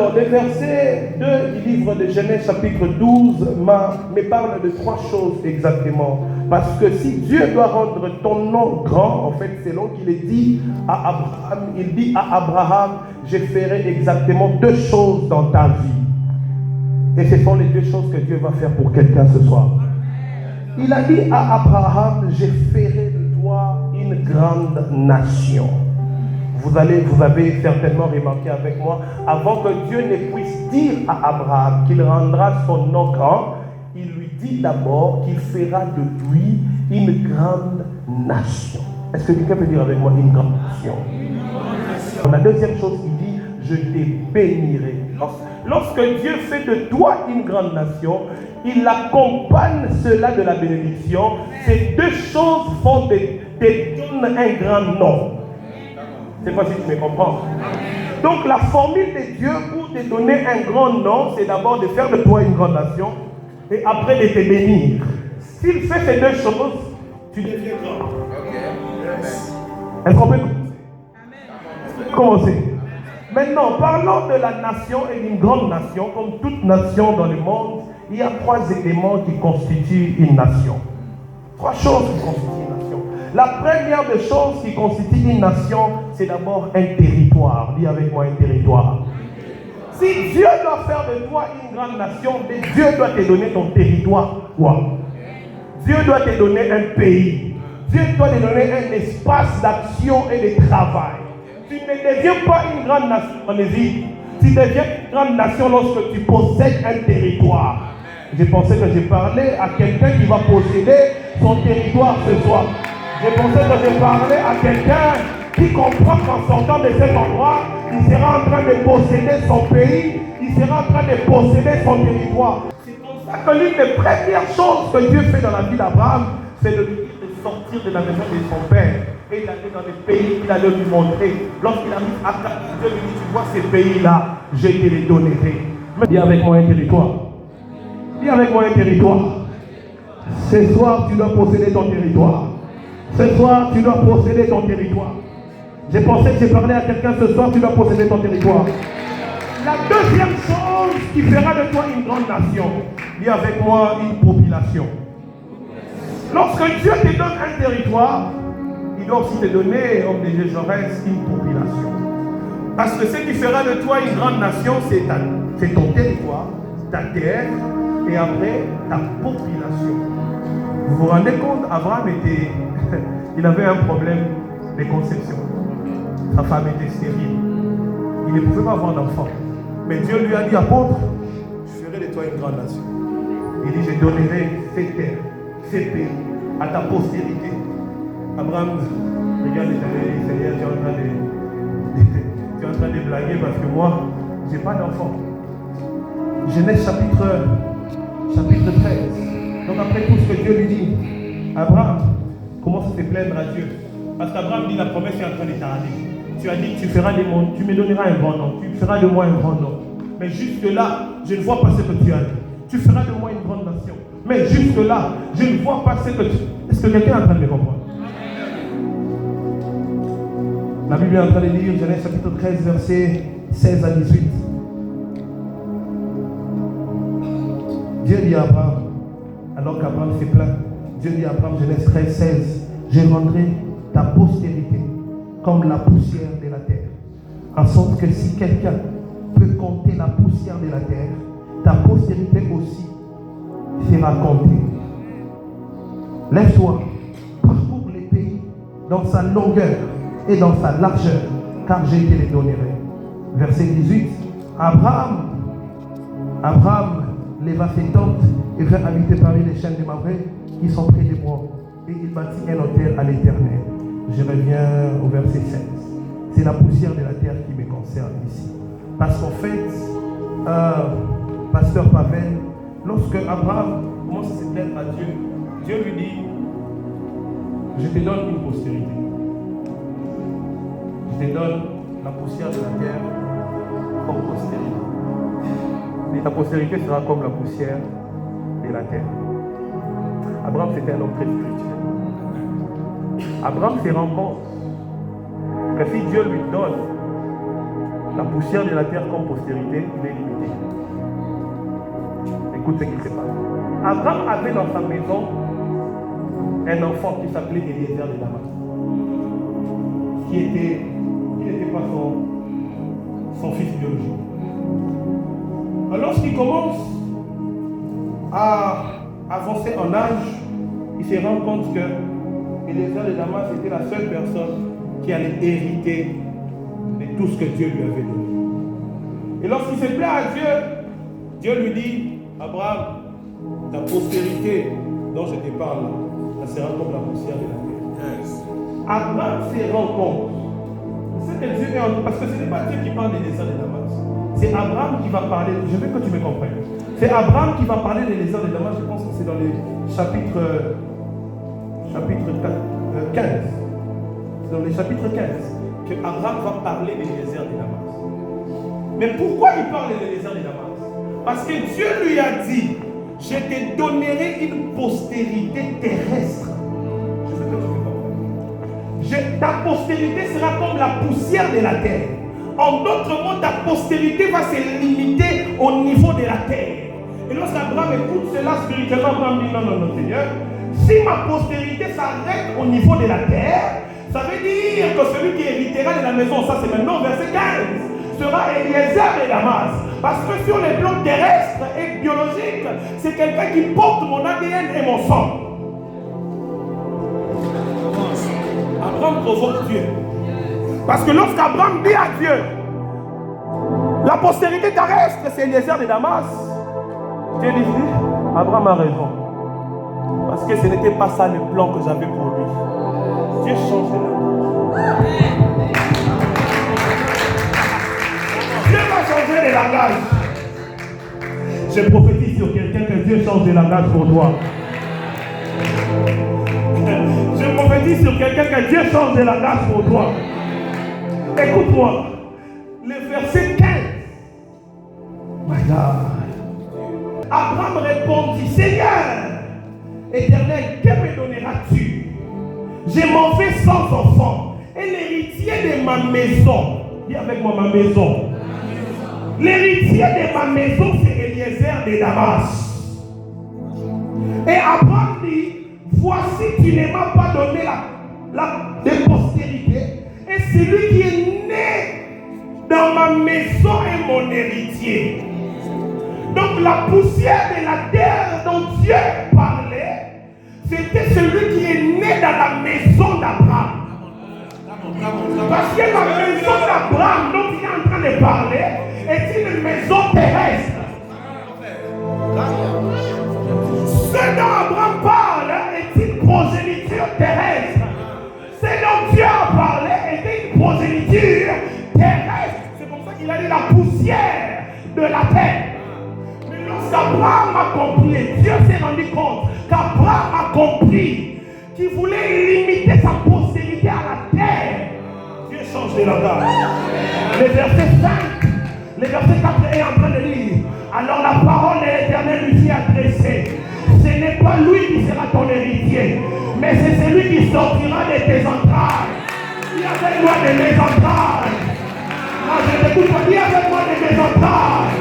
Alors, le verset 2 du livre de Genèse chapitre 12 me parle de 3 choses exactement. Parce que si Dieu doit rendre ton nom grand, en fait, selon qu'il est dit à Abraham, il dit à Abraham, je ferai exactement 2 choses dans ta vie. Et ce sont les 2 choses que Dieu va faire pour quelqu'un ce soir. Il a dit à Abraham, je ferai de toi une grande nation. Vous avez certainement remarqué avec moi, avant que Dieu ne puisse dire à Abraham qu'il rendra son nom grand, il lui dit d'abord qu'il fera de lui une grande nation. Est-ce que quelqu'un peut dire avec moi une grande nation? La deuxième chose, il dit, je te bénirai. Lorsque Dieu fait de toi une grande nation, il accompagne cela de la bénédiction. Ces 2 choses font te donner un grand nom. Je ne sais pas si tu me comprends. Donc la formule de Dieu pour te donner un grand nom, c'est d'abord de faire de toi une grande nation et après de te bénir. S'il fait ces 2 choses, tu deviens grand. Est-ce qu'on peut commencer? Maintenant, parlons de la nation et d'une grande nation. Comme toute nation dans le monde, il y a 3 éléments qui constituent une nation. 3 choses qui constituent une nation. La première des choses qui constitue une nation, c'est d'abord un territoire. Dis avec moi un territoire. Si Dieu doit faire de toi une grande nation, Dieu doit te donner ton territoire. Quoi? Dieu doit te donner un pays. Dieu doit te donner un espace d'action et de travail. Tu ne deviens pas une grande nation en Égypte. Tu deviens une grande nation lorsque tu possèdes un territoire. Je pensais que je parlais à quelqu'un qui va posséder son territoire ce soir. Je pensais que je parlais à quelqu'un qui comprend qu'en sortant de cet endroit, il sera en train de posséder son pays, il sera en train de posséder son territoire. C'est pour ça que l'une des premières choses que Dieu fait dans la vie d'Abraham, c'est de lui dire de sortir de la maison de son père et d'aller dans les pays qu'il allait lui montrer. Lorsqu'il arrive à Canaan, Dieu lui dit, tu vois ces pays-là, je te les donnerai. Dis avec moi un territoire. Dis avec moi un territoire. Ce soir, tu dois posséder ton territoire. Ce soir, tu dois posséder ton territoire. J'ai pensé que j'ai parlé à quelqu'un ce soir, tu dois posséder ton territoire. La deuxième chose qui fera de toi une grande nation, dis avec moi une population. Lorsque Dieu te donne un territoire, il doit aussi te donner, comme disait Jaurès, une population. Parce que ce qui fera de toi une grande nation, c'est ton territoire, ta terre, et après ta population. Vous vous rendez compte, Abraham il avait un problème de conception. Sa femme était stérile. Il ne pouvait pas avoir d'enfant. Mais Dieu lui a dit, apôtre, je ferai de toi une grande nation. Il dit, je donnerai ces terres, ces pays à ta postérité. Abraham, regarde les Seigneur, tu es en train de blaguer parce que moi, je n'ai pas d'enfant. Genèse chapitre 13. Donc après tout ce que Dieu lui dit, Abraham commence à se plaindre à Dieu. Parce qu'Abraham dit, la promesse est en train de t'arriver. Tu as dit que tu feras des mondes, tu me donneras un grand nom, tu feras de moi un grand nom. Mais jusque-là, je ne vois pas ce que tu as dit. Tu feras de moi une grande nation. Mais jusque-là, je ne vois pas ce que tu... Est-ce que quelqu'un est en train de me comprendre? La Bible est en train de lire Genèse chapitre 13, versets 16 à 18. Dieu dit à Abraham, alors qu'Abraham s'est plaint, Dieu dit à Abraham, Genèse 13, 16, je rendrai ta postérité comme la poussière de la terre. En sorte que si quelqu'un peut compter la poussière de la terre, ta postérité aussi sera comptée. Lève-toi, parcours les pays dans sa longueur et dans sa largeur, car je te les donnerai. Verset 18. Abraham leva ses tentes et vint habiter parmi les chaînes de Mamré qui sont près des bois. Et il bâtit un autel à l'Éternel. Je reviens au verset 16. C'est la poussière de la terre qui me concerne ici. Parce qu'en fait, Pasteur Pavel, lorsque Abraham commence à se plaindre à Dieu, Dieu lui dit, je te donne une postérité. Je te donne la poussière de la terre comme postérité. Et ta postérité sera comme la poussière de la terre. Abraham, c'était un homme très spirituel. Abraham se rend compte que si Dieu lui donne la poussière de la terre comme postérité, il est limité. Écoute ce qui se passe. Abraham avait dans sa maison un enfant qui s'appelait Eliezer de Damas, qui n'était pas son fils biologique. Alors, lorsqu'il commence à avancer en âge, il se rend compte que Eliezer de Damas était la seule personne qui allait hériter de tout ce que Dieu lui avait donné. Et lorsqu'il se plaît à Dieu, Dieu lui dit, Abraham, ta postérité dont je te parle, elle sera comme la poussière de la terre. Yes. Abraham se rend compte. C'est que Dieu est parce que ce n'est pas Dieu qui parle des desseins de Damas. C'est Abraham qui va parler. Je veux que tu me comprennes. C'est Abraham qui va parler des desseins de Damas. Je pense que c'est dans le chapitre 15. C'est dans le chapitre 15 que Abraham va parler des déserts de Damas. Mais pourquoi il parle des déserts de Damas? Parce que Dieu lui a dit, je te donnerai une postérité terrestre. Je veux que tu me comprennes. Ta postérité sera comme la poussière de la terre. En d'autres mots, ta postérité va se limiter au niveau de la terre. Et lorsqu'Abraham écoute cela spirituellement, Abraham dit non, Seigneur, si ma postérité s'arrête au niveau de la terre, ça veut dire que celui qui héritera de la maison, ça c'est maintenant verset 15, sera Eliezer de Damas. Parce que sur les plans terrestres et biologiques, c'est quelqu'un qui porte mon ADN et mon sang. Abraham provoque Dieu. Parce que lorsqu'Abraham dit à Dieu, la postérité terrestre, c'est Eliezer de Damas, Dieu dit, Abraham a raison. Parce que ce n'était pas ça le plan que j'avais pour lui. Dieu change de langage. Dieu va changer de langage. Je prophétise sur quelqu'un que Dieu change de langage pour toi. Je prophétise sur quelqu'un que Dieu change de langage pour toi. Écoute-moi. Le verset 15. My God. Abraham répondit, Seigneur, Éternel, que me donneras-tu? Je m'en vais sans enfant. Et l'héritier de ma maison, dis avec moi ma maison. L'héritier de ma maison, c'est Eliezer de Damas. Et Abraham dit, voici, tu ne m'as pas donné de postérité. Et celui qui est né dans ma maison est mon héritier. Donc la poussière de la terre dont Dieu parlait, c'était celui qui est né dans la maison d'Abraham. Parce que la maison d'Abraham dont il est en train de parler est une maison terrestre. Ce dont Abraham parle est une progéniture terrestre. Ce dont Dieu a parlé était une progéniture terrestre. C'est comme ça qu'il a dit la poussière de la terre. Lorsqu'Abraham a compris, Dieu s'est rendu compte qu'Abraham a compris qu'il voulait limiter sa postérité à la terre. Dieu change de langage. Le verset 5, le verset 4 est en train de lire. Alors la parole de l'Éternel lui fut adressée. Ce n'est pas lui qui sera ton héritier, mais c'est celui qui sortira de tes entrailles. Dis avec moi de mes entrailles. Moi je t'écoute pas, dis avec moi de mes entrailles.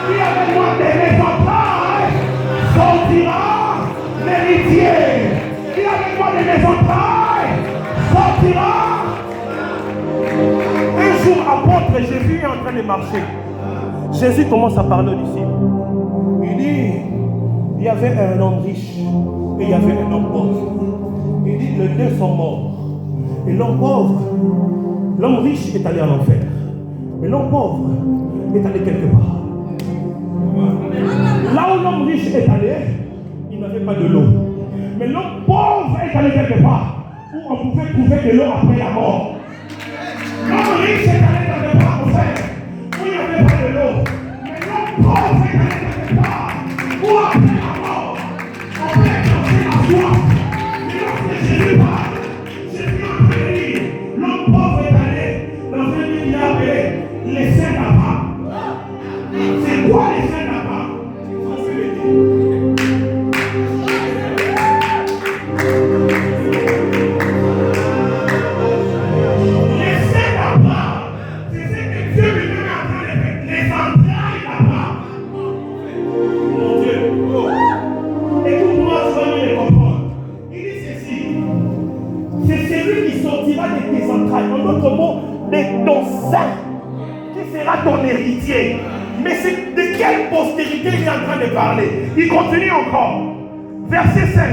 Dis avec moi de mes entrailles sortira l'héritier. Dis avec moi de mes entrailles sortira. Un jour, apôtre, Jésus est en train de marcher. Jésus commence à parler aux disciples. Il dit, il y avait un homme riche et il y avait un homme pauvre. Il dit, les deux sont morts. Et l'homme pauvre, l'homme riche est allé en enfer. Mais l'homme pauvre est allé quelque part. Là où l'homme riche est allé, il n'avait pas de l'eau. Mais l'homme pauvre est allé quelque part où on pouvait trouver de l'eau après la mort. L'homme riche est allé quelque part où il n'y avait pas de l'eau. Mais l'homme pauvre est allé quelque part où après la mort, on peut exaucer la foi. Mais lorsque Jésus parle, Jésus en train de dire, l'homme pauvre est allé dans un lieu qu'il a appelé les saints d'Abraham. C'est quoi les saints d'Abraham? Les saints d'Abraham, c'est ce que Dieu lui fructifier. Mais c'est de quelle postérité il est en train de parler? Il continue encore. Verset 5.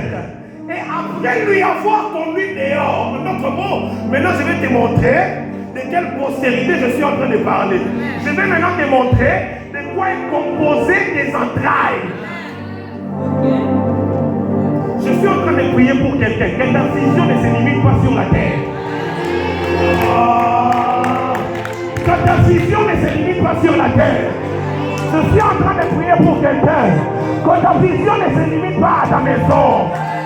Et après lui avoir conduit dehors, notre mot, maintenant je vais te montrer de quelle postérité je suis en train de parler. Je vais maintenant te montrer de quoi est composé des entrailles. Je suis en train de prier pour quelqu'un. Que ta vision ne se limite pas sur la terre. Que ta vision ne se limite pas sur la terre. Je suis en train de prier pour quelqu'un. Que ta vision ne se limite pas à ta maison.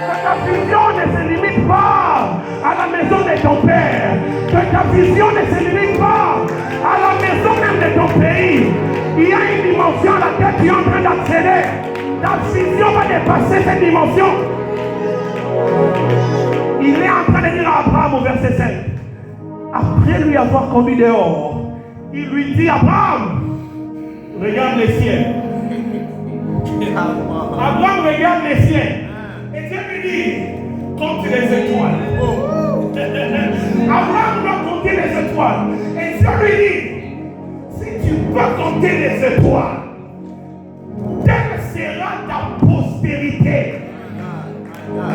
Que ta vision ne se limite pas à la maison de ton père. Que ta vision ne se limite pas à la maison même de ton pays. Il y a une dimension à laquelle tu es en train d'accéder. Ta vision va dépasser cette dimension. Il est en train de dire à Abraham au verset 5. Après lui avoir conduit dehors, il lui dit: Abraham, regarde les cieux. Abraham regarde les cieux. Et Dieu lui dit: compte les étoiles. Abraham doit compter les étoiles. Et Dieu lui dit: si tu peux compter les étoiles, quelle sera ta postérité? Non,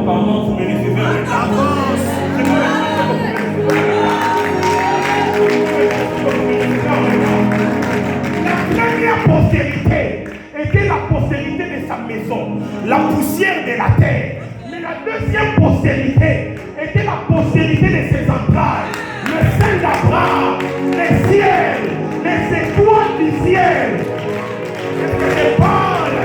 apparemment, vous me laissez faire avec la première postérité était la postérité de sa maison, la poussière de la terre. Mais la deuxième postérité était la postérité de ses entrailles, le sein d'Abraham, les ciels, les étoiles du ciel. Qu'est-ce que je parle?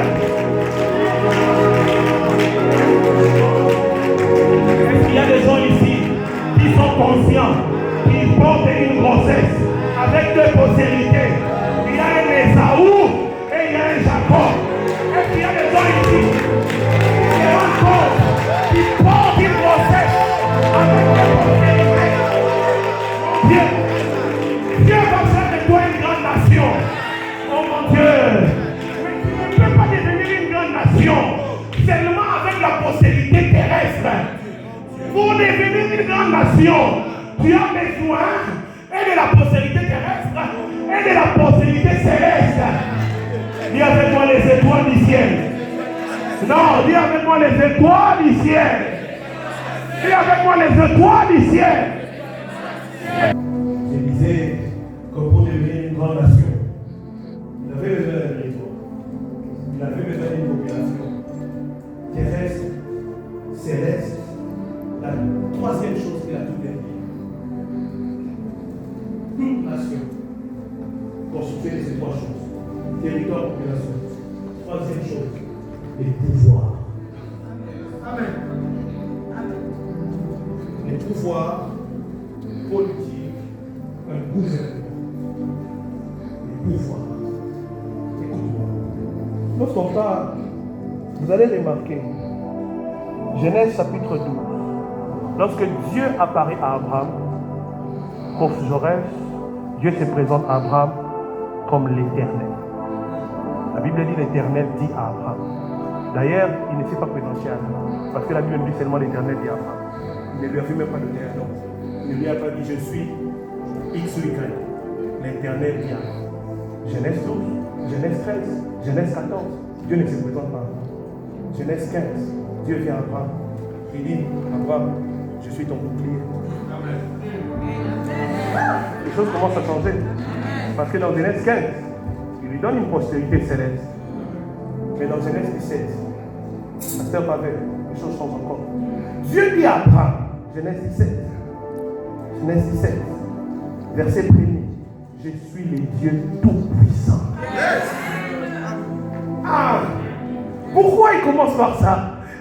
Est-ce qu'il y a des gens ici qui sont conscients qu'ils portent une grossesse avec deux postérités? Il y a un Esaü et il y a un Jacob. Est-ce qu'il y a des gens ici qui se rendent compte qu'ils portent une grossesse avec deux postérités? Dieu va faire de toi une grande nation. Oh mon Dieu! Mais tu ne peux pas devenir une grande nation seulement avec la postérité terrestre. Pour devenir une grande nation, tu as besoin et de la postérité terrestre et de la postérité céleste. Dis avec moi les étoiles du ciel. Non, dis avec moi les étoiles du ciel. Dis avec moi les étoiles du ciel. Je disais que pour devenir une grande nation, il avait besoin d'un territoire. Il avait besoin d'une population terrestre, céleste. La troisième chose qu'il a tout dernier. Toute nation constituée de ces trois choses. Territoire, population. Troisième chose, les pouvoirs. Amen. Les pouvoirs politiques, un gouvernement. Les pouvoirs. Écoute-moi. Lorsqu'on parle, vous allez remarquer, Genèse chapitre 12. Lorsque Dieu apparaît à Abraham, Prof. Jaurès, Dieu se présente à Abraham comme l'Éternel. La Bible dit l'Éternel dit à Abraham. D'ailleurs, il ne s'est pas présenté à lui, parce que la Bible dit seulement l'Éternel dit à Abraham. Il ne lui a fait même pas donner un nom. Il ne lui a pas dit je suis X ou Y. L'Éternel dit à Abraham. Genèse 12, Genèse 13, Genèse 14, Dieu ne se présente pas. Genèse 15, Dieu vient à Abraham. Il dit, Abraham, je suis ton bouclier. Les choses commencent à changer. Parce que dans Genèse 15, il lui donne une postérité céleste. Mais dans Genèse 17, Pasteur Pavel, les choses changent encore. Dieu dit à Abraham, Genèse 17, verset 1er, je suis le Dieu tout-puissant. Ah, pourquoi il commence par ça?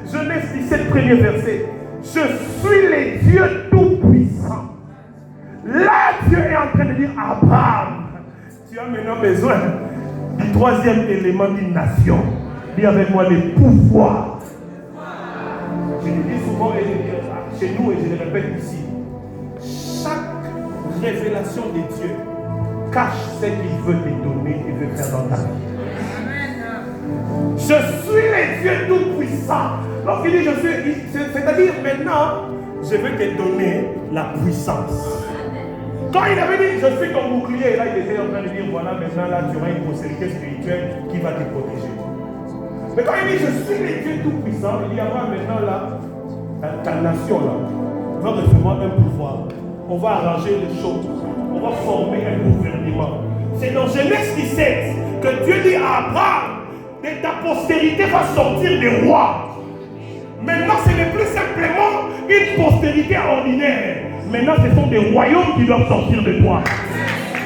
Genèse 17, premier verset. Je suis le Dieu tout-puissant. Là, Dieu est en train de dire à Abraham, tu as maintenant besoin du troisième élément d'une nation. Dis avec moi les pouvoirs. Je le dis souvent et je le dis chez nous et je le répète ici. Chaque révélation de Dieu cache ce qu'il veut te donner et veut faire dans ta vie. Je suis le Dieu tout-puissant. Lorsqu'il dit je suis, c'est-à-dire maintenant, je vais te donner la puissance. Quand il avait dit, je suis ton bouclier, là il était en train de dire, voilà, maintenant là tu auras une postérité spirituelle qui va te protéger. Mais quand il dit, je suis le Dieu tout-puissant, il y aura maintenant là, ta nation là, va recevoir un pouvoir. On va arranger les choses. On va former un gouvernement. C'est dans Genèse 17 que Dieu dit à Abraham, de ta postérité va sortir des rois. Maintenant, ce n'est plus simplement une postérité ordinaire. Maintenant, ce sont des royaumes qui doivent sortir de toi.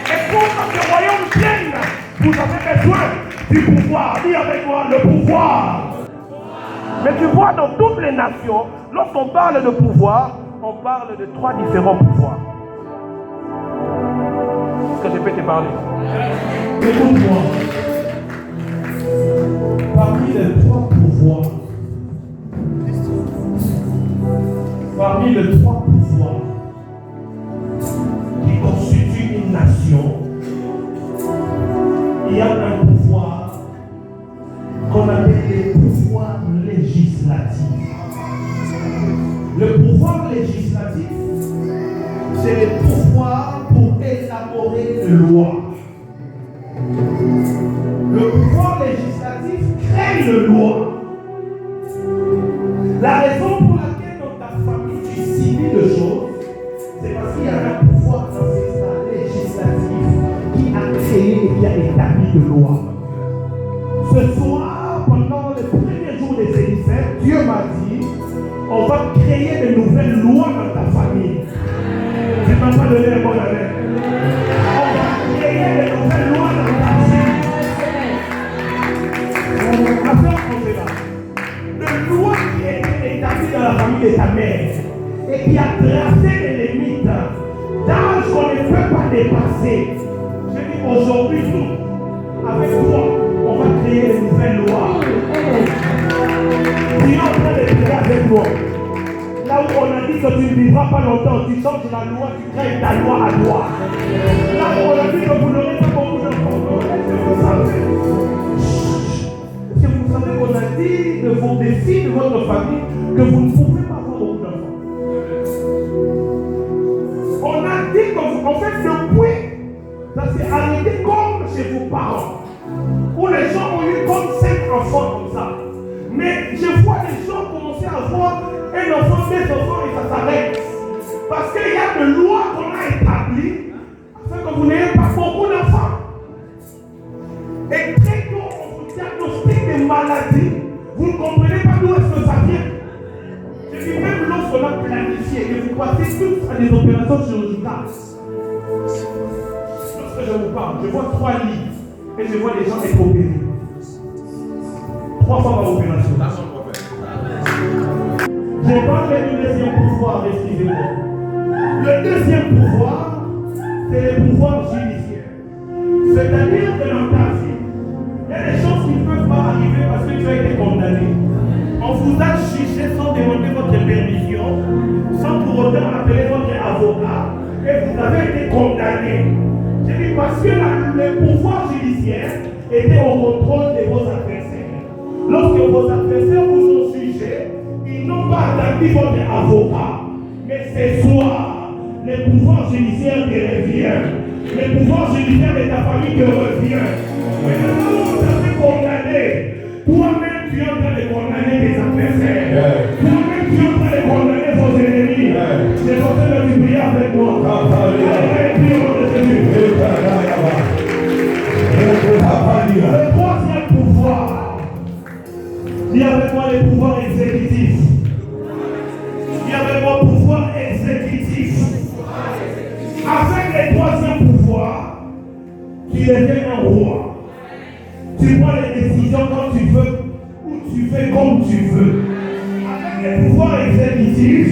Et pour que ces royaumes viennent, vous avez besoin du pouvoir. Dis avec moi, le pouvoir. Mais tu vois, dans toutes les nations, lorsqu'on parle de pouvoir, on parle de 3 différents pouvoirs. Est-ce que je peux te parler? Écoute-moi. Parmi les 3 pouvoirs, qui constituent une nation, il y a un pouvoir qu'on appelle le pouvoir législatif. Le pouvoir législatif, c'est le pouvoir pour élaborer des lois. Le pouvoir législatif crée une loi. La raison pour laquelle dans ta famille tu signes de choses, c'est parce qu'il y a un pouvoir ancestral législatif qui a créé et qui a établi de lois. Ce soir, pendant le premier jour des émissaires, Dieu m'a dit, on va créer de nouvelles lois dans ta famille. Je ne m'en pas donné un bon amen. On va créer de nouvelles lois dans ta famille. De lois qui étaient établies dans la famille de ta mère et qui a tracé les limites d'âge qu'on ne peut pas dépasser. Je dis aujourd'hui, nous, avec toi, on va créer de nouvelles lois. Tu es en train de créer avec moi. Là où on a dit que tu ne vivras pas longtemps, tu changes la loi, tu crées ta loi à toi. Là où on a dit que vous n'aurez pas beaucoup d'enfants, est-ce que vous savez? Est-ce que vous savez qu'on a dit de vos défis de votre famille que vous ne pouvez pas avoir beaucoup d'enfants? On a dit qu'en fait, depuis, ça s'est arrêté comme chez vos parents, où les gens ont eu comme 5 enfants comme ça. Mais je vois les gens commencer à avoir un enfant, 2 enfants et ça s'arrête. Parce qu'il y a des lois qu'on a établies afin que vous n'ayez pas beaucoup d'enfants. Et très tôt, on vous diagnostique des maladies. Vous ne comprenez pas d'où est-ce que ça vient. Je dis même lorsqu'on a planifié et vous passez tous à des opérations chirurgicales. Lorsque je vous parle, je vois 3 lits et je vois les gens être opérés. 3 fois par opération. Je parle du deuxième pouvoir, excusez-moi. Le deuxième pouvoir, c'est le pouvoir judiciaire. C'est-à-dire que dans ta vie, il y a des choses qui ne peuvent pas arriver parce que tu as été condamné. On vous a jugé sans demander votre permission, sans pour autant appeler votre avocat, et vous avez été condamné. Je dis parce que le pouvoir judiciaire était au contrôle de vos adversaires. Lorsque vos adversaires vous ont jugé, ils n'ont pas attendu votre avocat. Mais ce soir, le pouvoir judiciaire te revient. Le pouvoir judiciaire de ta famille te revient. Maintenant, vous avez condamné. Toi-même, tu es en train de condamner tes adversaires. Toi-même, tu es en train de condamner vos ennemis. C'est pour ça que tu pries avec moi. Le troisième pouvoir, dis avec moi le pouvoir exécutif. Dis avec moi pouvoir exécutif. Avec le troisième pouvoir, tu deviens un roi. Tu prends les décisions quand tu veux, ou tu fais comme tu veux. Avec le pouvoir exécutif,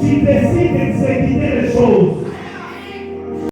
tu décides d'exécuter les choses.